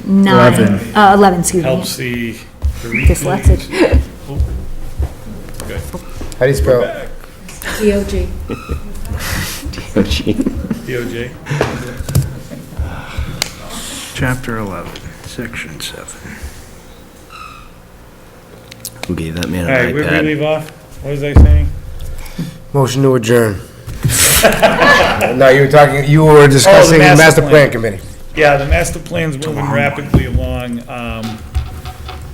9, 11, excuse me. helps the Dyslexic. Okay. How do you spell it? DOG. DOJ. Chapter 11, Section 7. Who gave that man All right, an where did we iPad? leave off? What was I saying? Motion to adjourn. No, you were discussing the master master plan. plan committee. Yeah, the master plan's moving rapidly along.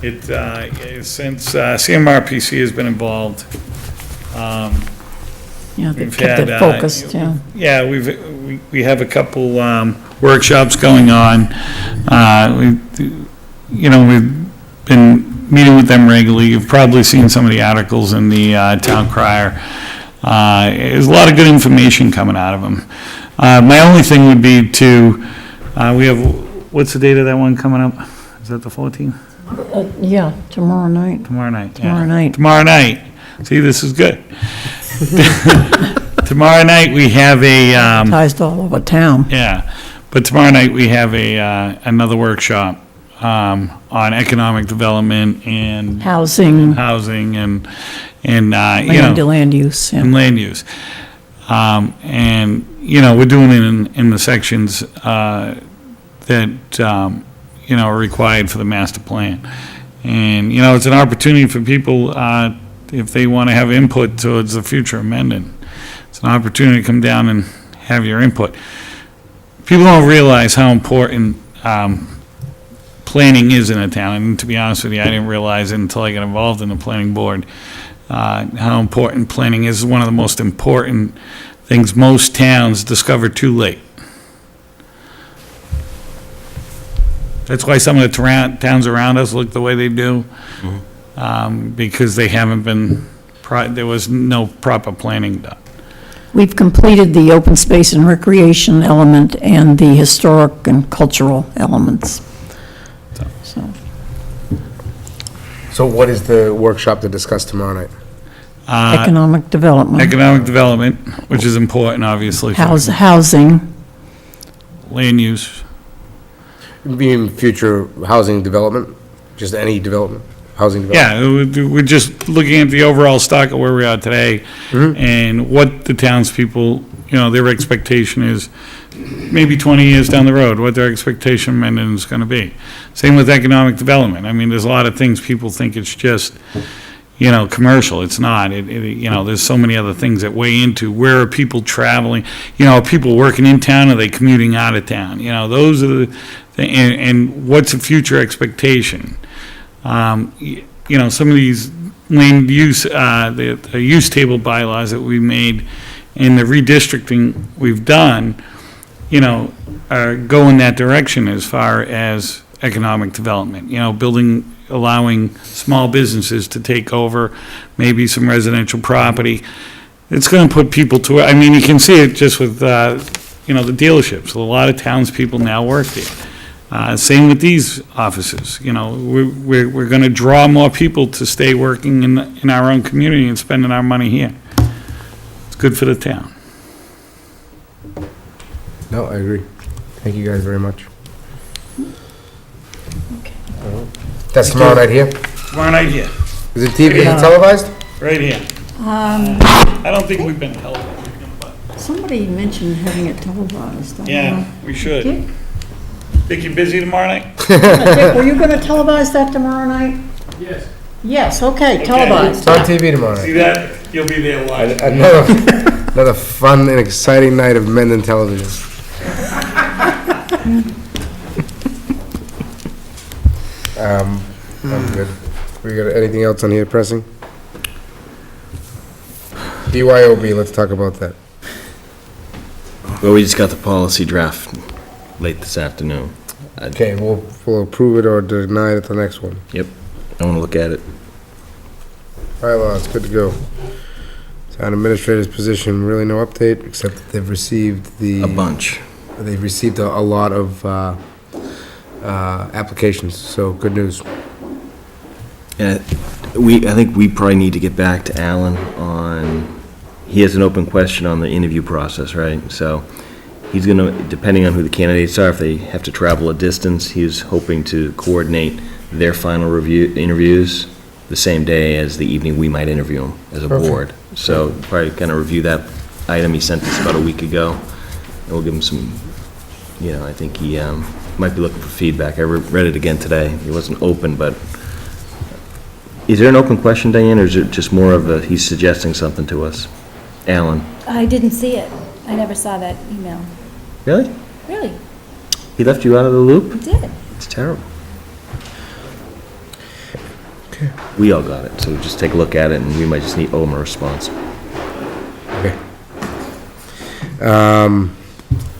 Since CMRPC has been involved, Yeah, they've we've kept had, it focused, yeah. yeah, we have a couple workshops going on. We've been meeting with them regularly. You've probably seen some of the articles in the Town Crier. There's a lot of good information coming out of them. My only thing would be to, we have, what's the date of that one coming up? Is that the 14th? Yeah, tomorrow night. Tomorrow night. Tomorrow night. Tomorrow night. See, this is good. Tomorrow night, we have a, Advertised all over town. yeah, but tomorrow night, we have another workshop on economic development and Housing, housing and land use, yeah. and land use. We're doing it in the sections that, are required for the master plan. And, it's an opportunity for people, if they want to have input towards the future of Mendon. It's an opportunity to come down and have your input. People don't realize how important planning is in a town, and to be honest with you, I didn't realize it until I got involved in the planning board, how important planning is. One of the most important things most towns discover too late. That's why some of the towns around us look the way they do, because they haven't been, there was no proper planning done. We've completed the open space and recreation element and the historic and cultural elements. So, So what is the workshop to discuss tomorrow night? economic development, Economic development, which is important, obviously, for housing, land use. Being future housing development, just any development, housing development? Yeah, we're just looking at the overall stock of where we are today and what the townspeople, their expectation is, maybe 20 years down the road, what their expectation of Mendon is going to be. Same with economic development. I mean, there's a lot of things people think it's just, commercial. It's not. There's so many other things that weigh into where are people traveling? Are people working in town? Are they commuting out of town? Those are the, and what's the future expectation? Some of these land use, the use table bylaws that we made and the redistricting we've done, are going that direction as far as economic development, allowing small businesses to take over maybe some residential property. It's going to put people to, you can see it just with, the dealerships. A lot of townspeople now work there. Same with these offices, we're going to draw more people to stay working in our own community and spending our money here. It's good for the town. No, I agree. Thank you guys very much. That's tomorrow night here? Tomorrow night here, Is it TV, is it televised? right here. I don't think we've been televised, but, somebody mentioned having it televised. I don't know. yeah, we should. Dick, Think you're busy tomorrow night? Dick, were you gonna televise that tomorrow night? Yes. Yes, okay, televised. It's on TV tomorrow See night. that? You'll be there watching. Another fun and exciting night of Mendon television. I'm good. We got anything else on here pressing? BYOB, let's talk about that. Well, we just got the policy draft late this afternoon. Okay, we'll approve it or deny it at the next one. Yep, I want to look at it. Bylaws, good to go. Town administrator's position, really no update, except that they've received A bunch. They've received a lot of applications, so good news. And I think we probably need to get back to Alan on, he has an open question on the interview process, right? So he's gonna, depending on who the candidates are, if they have to travel a distance, he's hoping to coordinate their final interviews the same day as the evening we might interview them as a Perfect. board. So probably kind of review that item he sent us about a week ago, and we'll give him some, I think he might be looking for feedback. I read it again today. It wasn't open, but is there an open question, Diane, or is it just more of a, he's suggesting something to us? Alan? I didn't see it. I never saw that email. Really? Really? He left you out of the loop? I did. It's terrible. We all got it, so just take a look at it, and we might just owe him a response. Okay.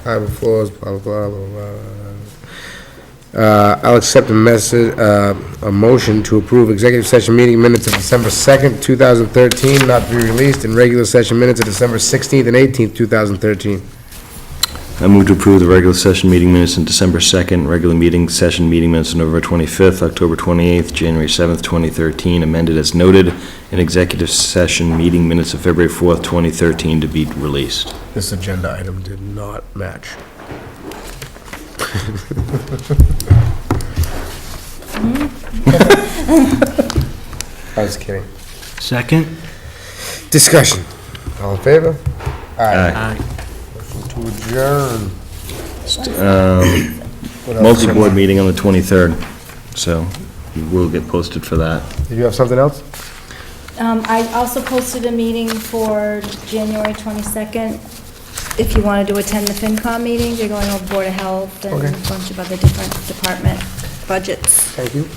Item floors, blah, blah, blah, blah, blah. I'll accept a motion to approve executive session meeting minutes of December 2nd, 2013, not to be released, and regular session minutes of December 16th and 18th, 2013. I move to approve the regular session meeting minutes on December 2nd, regular meeting minutes on November 25th, October 28th, January 7th, 2013, amended as noted, and executive session meeting minutes of February 4th, 2013 to be released. This agenda item did not match. I was kidding. Second? Discussion. All in favor? Aye. To adjourn. What else? Multi-board meeting on the 23rd, so you will get posted for that. Did you have something else? I also posted a meeting for January 22nd. If you wanted to attend the FinCom meeting, they're going over Board of Health and Okay. a bunch of other different department budgets. Thank you.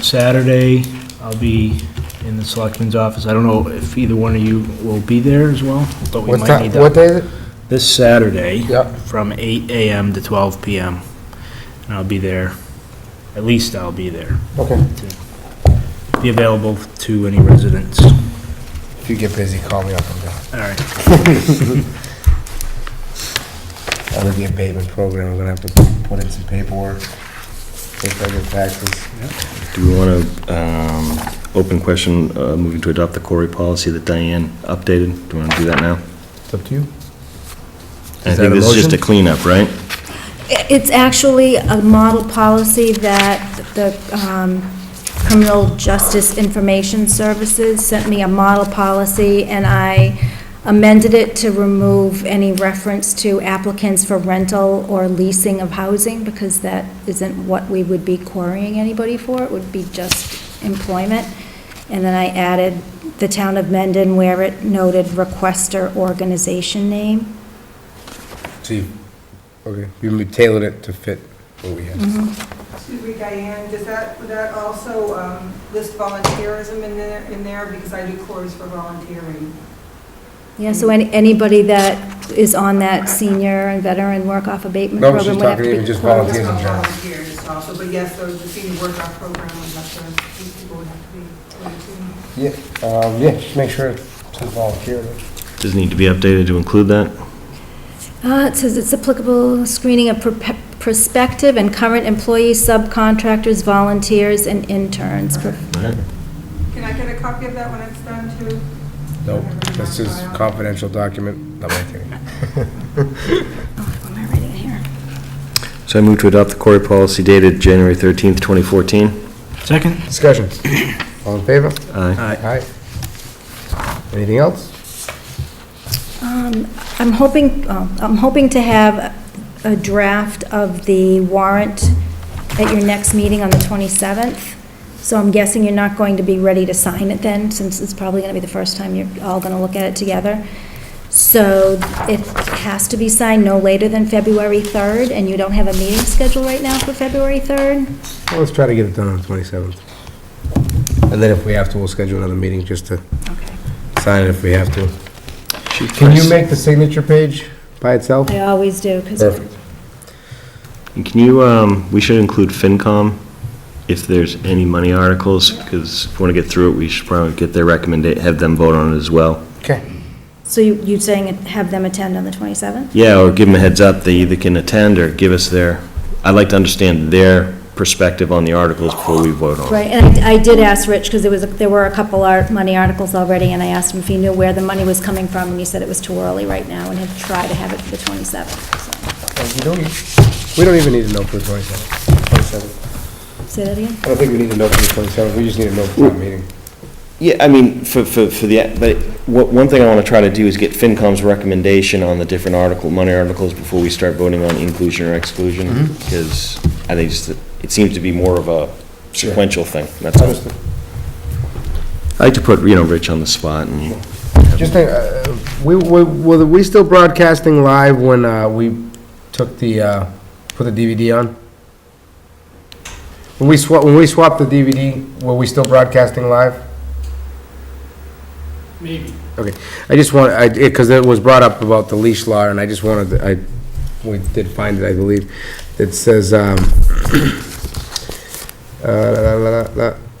Saturday, I'll be in the Selectmen's office. I don't know if either one of you will be there as well, but we What might time, need what that. day is it? This Saturday, Yep. from 8 a.m. to 12 p.m. And I'll be there, at least I'll be there, Okay. be available to any residents. If you get busy, call me up and down. All right. Under the abatement program, I'm gonna have to put in some paperwork. If I get taxes. Do we want to, open question, moving to adopt the Corey policy that Diane updated? Do you want to do that now? It's up to you. I Is that think a this is just a motion? cleanup, right? It's actually a model policy that the Criminal Justice Information Services sent me a model policy, and I amended it to remove any reference to applicants for rental or leasing of housing, because that isn't what we would be querying anybody for. It would be just employment. And then I added the town of Mendon where it noted requester organization name. See, okay, you tailored it to fit what we had. Excuse me, Diane, would that also list volunteerism in there? Because I do cores for volunteering. Yeah, so anybody that is on that senior and veteran work-off abatement No, program she's would have to talking be. even just Well, volunteers in that's general. not volunteers also, but yes, the senior work-off program would have to, these people would have to be volunteering. Yeah, just make sure it says volunteer. Does it need to be updated to include that? It says it's applicable screening of prospective and current employees, subcontractors, volunteers, and interns. All right. Can I get a copy of that when it's done too? Nope, this is confidential document. No, I'm kidding. Oh, what am I writing here? So I move to adopt the Corey policy dated January 13th, 2014. Second? Discussion. All in favor? Aye. Aye. Anything else? I'm hoping to have a draft of the warrant at your next meeting on the 27th. So I'm guessing you're not going to be ready to sign it then, since it's probably going to be the first time you're all going to look at it together. So it has to be signed no later than February 3rd, and you don't have a meeting scheduled right now for February 3rd? Well, let's try to get it done on the 27th. And then if we have to, we'll schedule another meeting just to Okay. sign it if we have to. Can you make the signature page by itself? I always do, because Perfect. And can you, we should include FinCom if there's any money articles, because if we want to get through it, we should probably get their recommendation, have them vote on it as well. Okay. So you're saying have them attend on the 27th? Yeah, or give them a heads up, they either can attend or give us their, I'd like to understand their perspective on the articles before we vote on them. Right, and I did ask Rich, because there were a couple money articles already, and I asked him if he knew where the money was coming from, and he said it was too early right now, and he'd try to have it for the 27th, We don't even need to know for the 27th. so. Say that again? I don't think we need to know for the 27th, we just need to know for the meeting. Yeah, I mean, for the, but one thing I want to try to do is get FinCom's recommendation on the different money articles before we start voting on inclusion or exclusion, because I think it seems to be more of a sequential thing, that's all. Understood. I like to put, Rich on the spot, and Just, were we still broadcasting live when we took put the DVD on? When we swapped the DVD, were we still broadcasting live? Maybe. Okay, I just want, because it was brought up about the leash law, and I just wanted, we did find it, I believe. It says,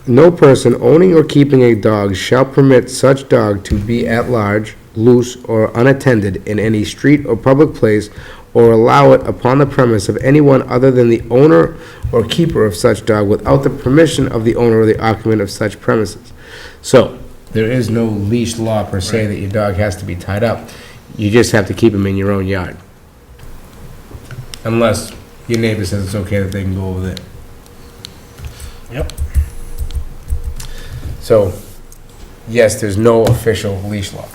no person owning or keeping a dog shall permit such dog to be at large, loose, or unattended in any street or public place, or allow it upon the premise of anyone other than the owner or keeper of such dog without the permission of the owner or the occupant of such premises. So, there is no leash law per se that your dog has to be tied up. You just have to keep him in your own yard. Unless your neighbor says it's okay that they can go over there. Yep. So, yes, there's no official leash law.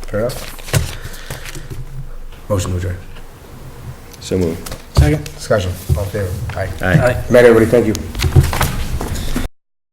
Fair enough? Motion to adjourn. so moved. Second. Discussion, all in favor? Aye. Aye. Good night, everybody, thank you.